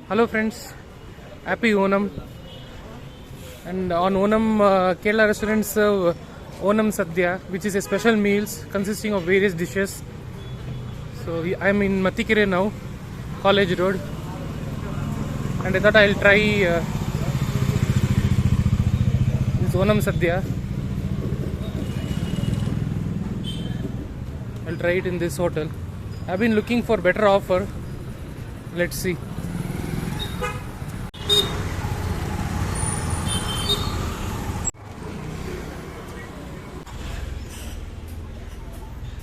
Hello friends, happy Onam. And on Onam, Kerala restaurants serve Onam Sadhya, which is a special meals consisting of various dishes. So I'm in Matikere now, College Road, and I thought I'll try this Onam Sadhya. I'll try it in this hotel. I've been looking for better offer. Let's see.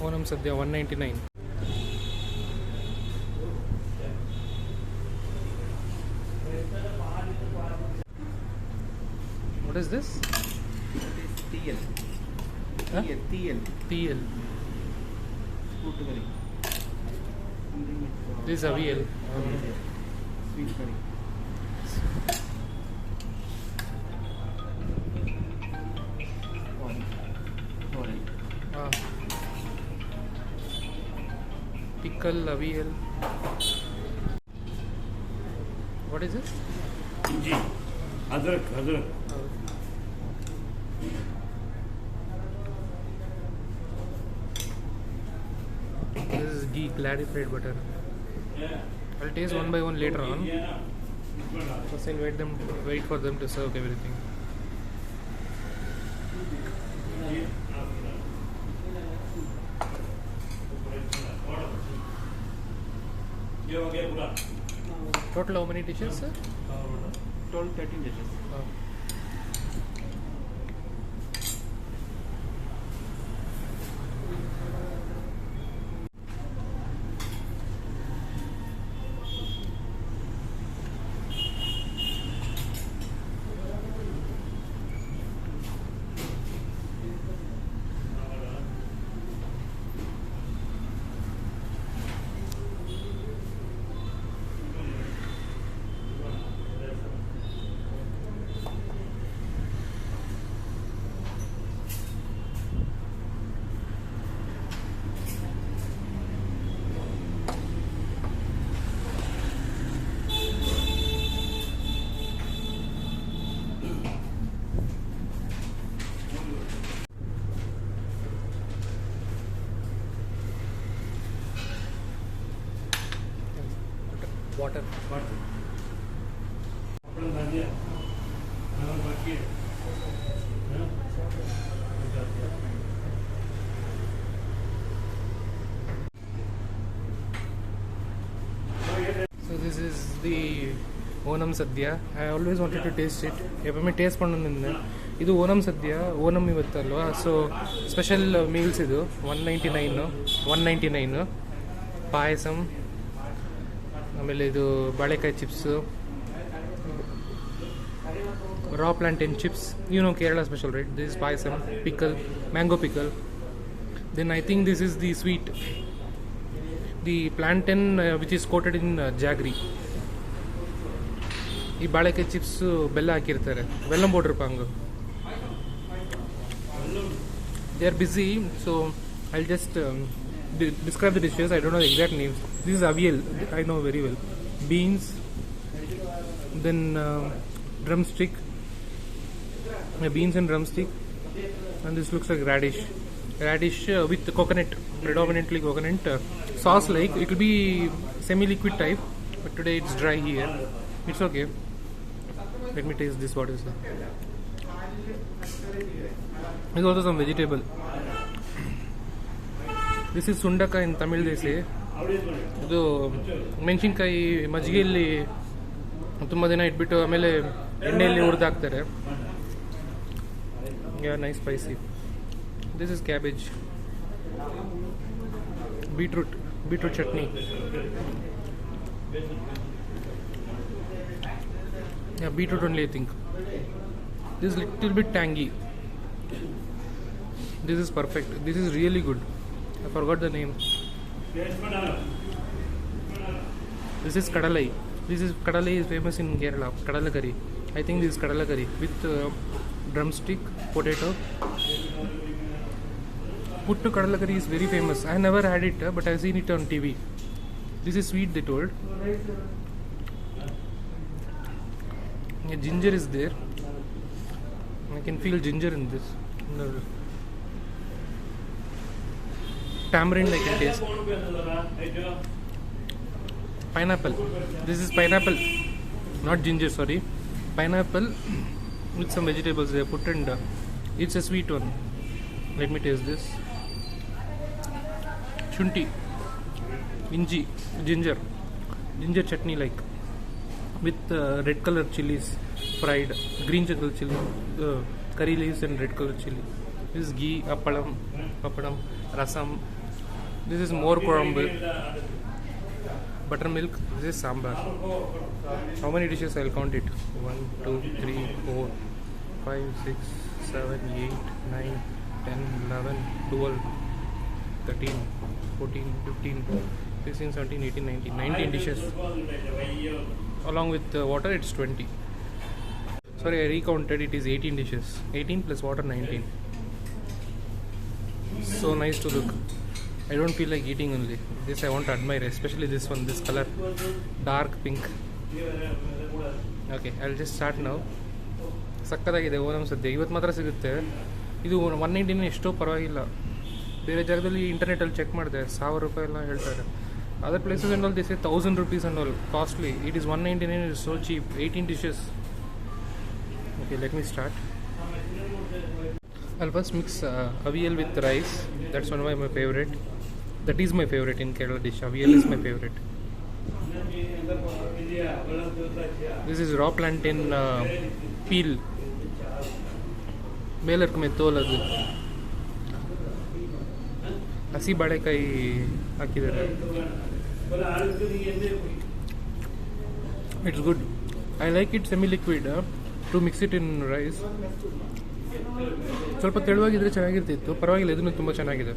Onam Sadhya 199. What is this? TL. Huh? TL. TL. Fruit curry. This is avial. Sweet curry. Oil. Ah. Pickle, avial. What is this? जी अदरक अदरक This is ghee, clarified butter. I'll taste one by one later on. First, I'll wait for them to serve everything. ये हो गया पूरा Total how many dishes, sir? 12-13 dishes. Oh. Water. अपन भाजिया और बाकी So this is the Onam Sadhya. I always wanted to taste it. எப்பவுமே taste பண்ணணும்னு ಇದು ಓನಂ ಸದ್ಯ ಓನಂ ಇವತ್ತಲ್ವಾ ಸೊ ಸ್ಪೆಷಲ್ ಮೀಲ್ಸ್ ಇದು 199 ಪಾಯಸಂ ಆಮೇಲೆ ಇದು ಬಾಳೆಕಾಯಿ chips raw plantain chips, Kerala special, right? This is payasam, pickle, mango pickle. Then I think this is the sweet, the plantain which is coated in jaggery. ಈ ಬಾಳೆಕಾಯಿ chips ಬೆಲ್ಲ ಹಾಕಿರ್ತಾರೆ, ಬೆಲ್ಲ போட்டிருப்பாங்க. They are busy, so I'll just describe the dishes. I don't know the exact names. This is avial, I know very well. Beans, then drumstick, beans and drumstick, and this looks like radish with coconut, predominantly coconut sauce. Like it will be semi-liquid type, but today it's dry here. It's okay. Let me taste this. What is that? There's also some vegetable. This is sundaka in Tamil, they say. ಇದು ಮೆಣಸಿನ್ಕಾಯಿ ಮಜ್ಜಿಗೆಯಲ್ಲಿ ತುಂಬ ದಿನ ಇಟ್ಬಿಟ್ಟು ಆಮೇಲೆ ಎಣ್ಣೆಯಲ್ಲಿ ಹುರಿದಾಕ್ತಾರೆ. Yeah, nice spicy. This is cabbage, beetroot chutney. Yeah, beetroot only I think. This is little bit tangy. This is perfect. This is really good. I forgot the name. This is kadalai. Kadalai is famous in Kerala. Kadala curry. I think this is kadala curry with drumstick, potato. Puttu kadala curry is very famous. I never had it, but I've seen it on TV. This is sweet, they told. Ginger is there. I can feel ginger in this. Tamarind I can taste. Pineapple. This is pineapple, not ginger. Sorry, pineapple with some vegetables they put in. It's a sweet one. Let me taste this. Shunti, inji, ginger chutney like with red color chilies, fried green chili, curry leaves and red color chili. This is ghee, appalam, rasam. This is more korambu, buttermilk. This is sambar. How many dishes? I'll count it. 1, 2, 3, 4, 5, 6, 7, 8, 9, 10, 11, 12, 13, 14, 15, 16, 17, 18, 19. 19 dishes. Along with water, it's 20. Sorry, I recounted. It is 18 dishes. 18 plus water, 19. So nice to look. I don't feel like eating only. This I want to admire, especially this one, this color, dark pink. Okay, I'll just start now. ಸಕ್ಕತ್ತಾಗಿದೆ ಓನಮ್ ಸದ್ಯ ಇವತ್ತು ಮಾತ್ರ ಸಿಗುತ್ತೆ ಇದು 199 ಎಷ್ಟೋ ಪರವಾಗಿಲ್ಲ. ಬೇರೆ ಜಾಗದಲ್ಲಿ ಇಂಟರ್ನೆಟಲ್ಲಿ ಚೆಕ್ ಮಾಡಿದೆ 1000 ರೂಪಾಯಿ ಎಲ್ಲ ಹೇಳ್ತಾರೆ. Other places and all this 1000 rupees and all costly. It is 199. It is so cheap. 18 dishes. Okay, let me start. I'll first mix avial with rice. That's one of my favorite. That is my favorite in Kerala dish. Avial is my favorite. This is raw plantain peel. ಮೇಲರ್ಕ ಮೇಲೆ ತೋಲದು ಹಸಿ ಬಾಳೆಕಾಯಿ ಹಾಕಿದ್ದಾರೆ. It's good. I like it semi-liquid to mix it in rice. ಸ್ವಲ್ಪ ತೆಳುವಾಗಿದ್ರೆ ಚೆನ್ನಾಗಿರ್ತಿತ್ತು, ಪರವಾಗಿಲ್ಲ. ಇದನ್ನು ತುಂಬ ಚೆನ್ನಾಗಿದೆ.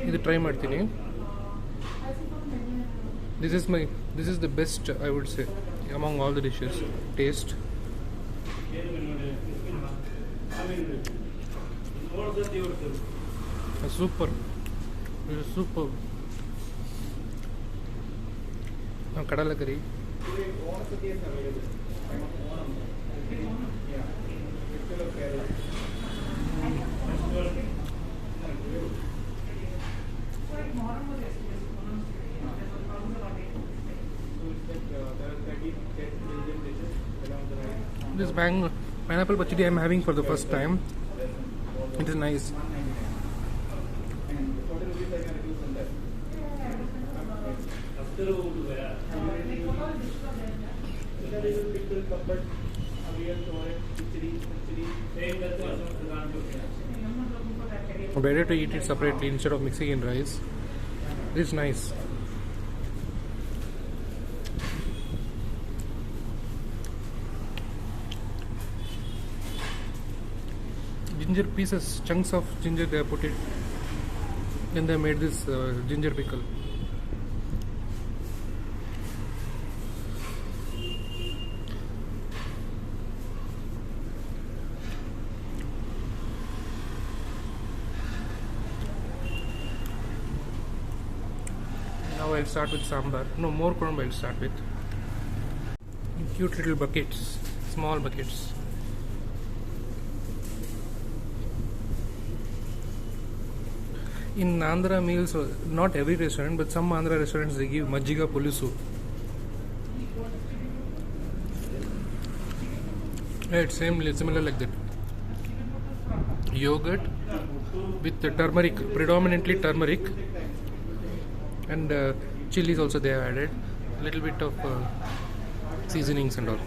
ಇದು ಟ್ರೈ ಮಾಡ್ತೀನಿ. This is the best, I would say, among all the dishes. Taste. Super. It is super. Kadalakari. This pineapple pachadi I am having for the first time. It is nice. Better to eat it separately instead of mixing in rice. It is nice. Ginger pieces, chunks of ginger they have put it. Then they made this ginger pickle. Now I'll start with sambar. No, more korambu I'll start with. In cute little buckets, small buckets. In Andhra meals, not every restaurant, but some Andhra restaurants they give majjiga pulusu. Yeah, it's similar like that. Yogurt with the turmeric, predominantly turmeric, and chilies also they have added. Little bit of seasonings and all.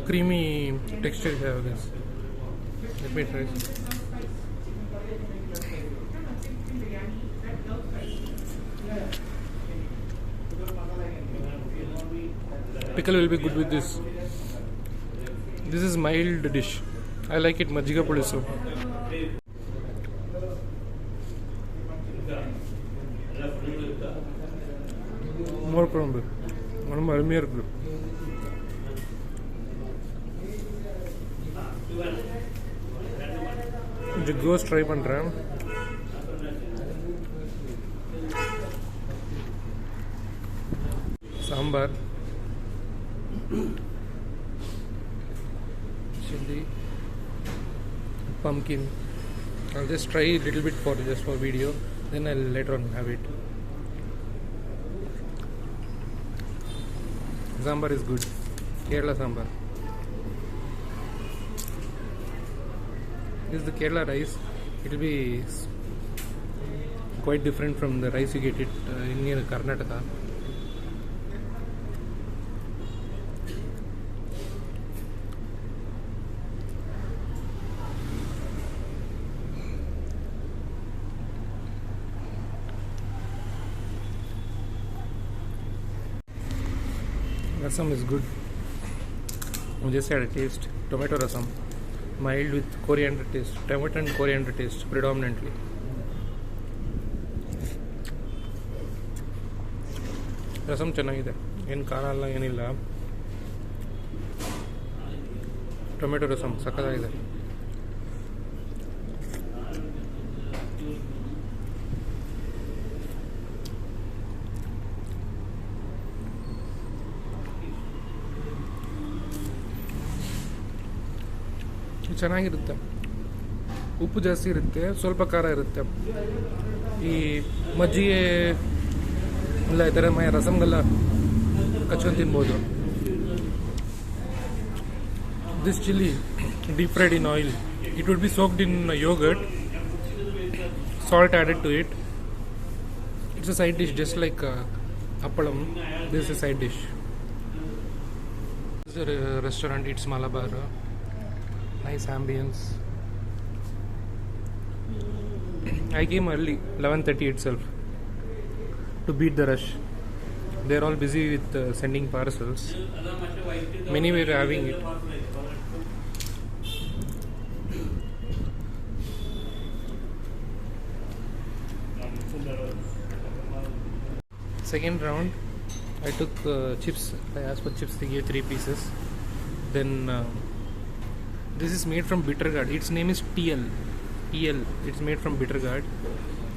Creamy texture you have this. Let me try some. Pickle will be good with this. This is mild dish. I like it. Majjiga pulusu. More korambu. One more armiya irukku. ஜிக்கோஸ் try பண்ணுறேன். Sambar, chili, pumpkin. I'll just try a little bit just for video, then I'll later on have it. Sambar is good. Kerala sambar. This is the Kerala rice. It will be quite different from the rice you get it in near Karnataka. Rasam is good. I just had a taste. Tomato rasam, mild with coriander taste. Tomato and coriander taste predominantly. Rasam ಚೆನ್ನಾಗಿದೆ, ಏನು ಖಾರ ಅಲ್ಲ ಏನಿಲ್ಲ. Tomato rasam ಸಕ್ಕತ್ತಾಗಿದೆ. ಚೆನ್ನಾಗಿರುತ್ತೆ. ಉಪ್ಪು ಜಾಸ್ತಿ ಇರುತ್ತೆ, ಸ್ವಲ್ಪ ಖಾರ ಇರುತ್ತೆ. ಈ ಮಜ್ಜಿಗೆ ಇಲ್ಲ ಈ ಥರ ರಸಮ್ಗೆಲ್ಲ ಕಚ್ಕೊಂಡು ತಿನ್ಬೋದು. This chilli deep fried in oil. It would be soaked in yogurt, salt added to it. It's a side dish just like appalam. This is a side dish. This is a restaurant, it's Malabar. Nice ambience. I came early, 11:30 itself, to beat the rush. They're all busy with sending parcels. Many were having it. Second round, I took chips. I asked for chips. They gave 3 pieces. Then this is made from bitter gourd. Its name is TL. It's made from bitter gourd.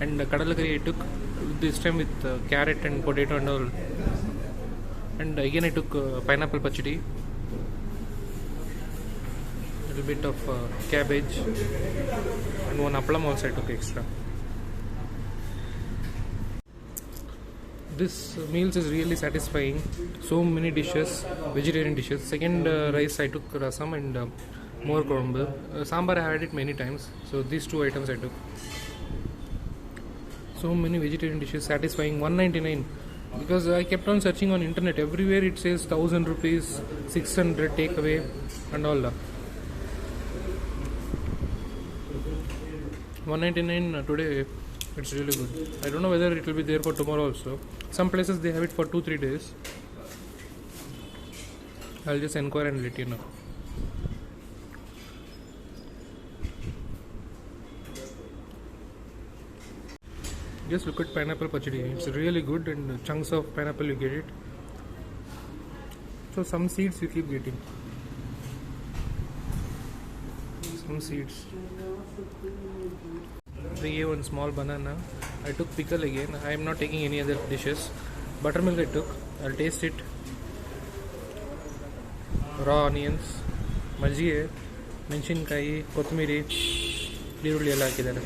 And kadalakari I took this time with carrot and potato and all. And again I took pineapple pachadi. Little bit of cabbage and one appalam also I took extra. This meals is really satisfying. So many dishes, vegetarian dishes. Second rice I took rasam and more korumbu. Sambar I had it many times. So these 2 items I took. So many vegetarian dishes, satisfying. 199. Because I kept on searching on internet. Everywhere it says 1000 rupees, 600 takeaway and all that. 199 today. It's really good. I don't know whether it will be there for tomorrow also. Some places they have it for 2-3 days. I'll just inquire and let you know. Just look at pineapple pachadi. It's really good and chunks of pineapple you get it. So some seeds you keep getting. Some seeds. They gave one small banana. I took pickle again. I am not taking any other dishes. Buttermilk I took. I'll taste it. Raw onions, majjige, ಮೆಣಸಿನಕಾಯಿ, ಕೊತ್ತಂಬರಿ, ಈರುಳ್ಳಿ ಎಲ್ಲ ಹಾಕಿದ್ದಾರೆ.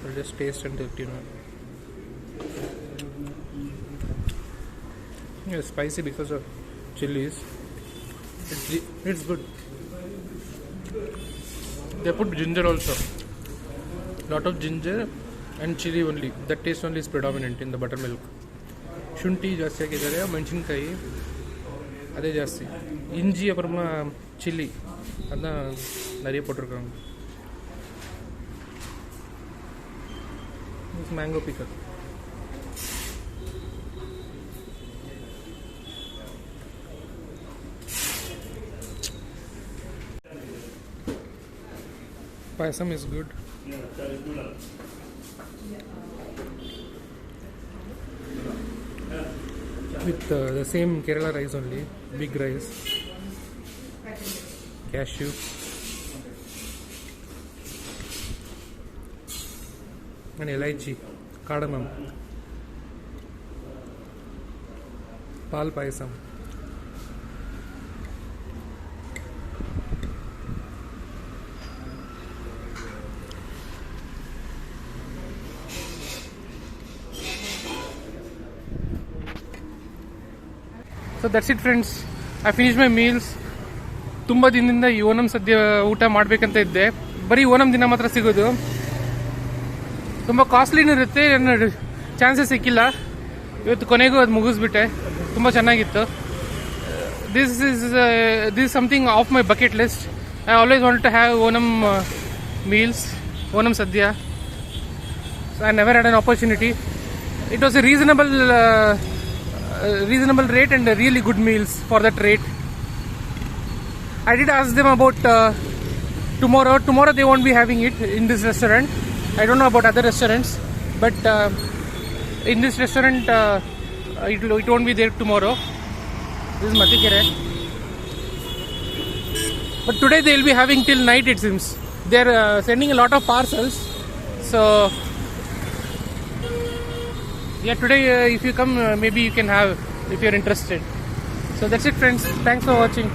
I'll just taste and let you know. It's spicy because of chilies. It's good. They put ginger also. Lot of ginger and chili only. That taste only is predominant in the buttermilk. ಶುಂಠಿ ಜಾಸ್ತಿ ಹಾಕಿದ್ದಾರೆ, ಮೆಣಸಿನ್ಕಾಯಿ ಅದೇ ಜಾಸ್ತಿ, இஞ்சி அப்புறமா chilli அதான் நிறைய போட்டிருக்காங்க. Mango pickle. Payasam is good. With the same Kerala rice only, big rice, cashew, and elaichi, cardamom, pal payasam. So that's it friends, I finished my meals. ತುಂಬ ದಿನದಿಂದ ಈ ಓಣಂ ಸದ್ಯ ಊಟ ಮಾಡಬೇಕಂತ ಇದ್ದೆ, ಬರೀ ಓಣಂ ದಿನ ಮಾತ್ರ ಸಿಗೋದು. ತುಂಬ ಕಾಸ್ಟ್ಲಿನೂ ಇರುತ್ತೆ, ಚಾನ್ಸಸ್ ಸಿಕ್ಕಿಲ್ಲ. ಇವತ್ತು ಕೊನೆಗೂ ಅದು ಮುಗಿಸ್ಬಿಟ್ಟೆ, ತುಂಬ ಚೆನ್ನಾಗಿತ್ತು. This is something of my bucket list. I always want to have Onam meals, Onam sadya. I never had an opportunity. It was a reasonable rate and really good meals for that rate. I did ask them about tomorrow. Tomorrow they won't be having it in this restaurant. I don't know about other restaurants, but in this restaurant it won't be there tomorrow. This is Matikere. But today they will be having till night it seems. They are sending a lot of parcels. So yeah, today if you come maybe you can have if you are interested. So that's it friends. Thanks for watching.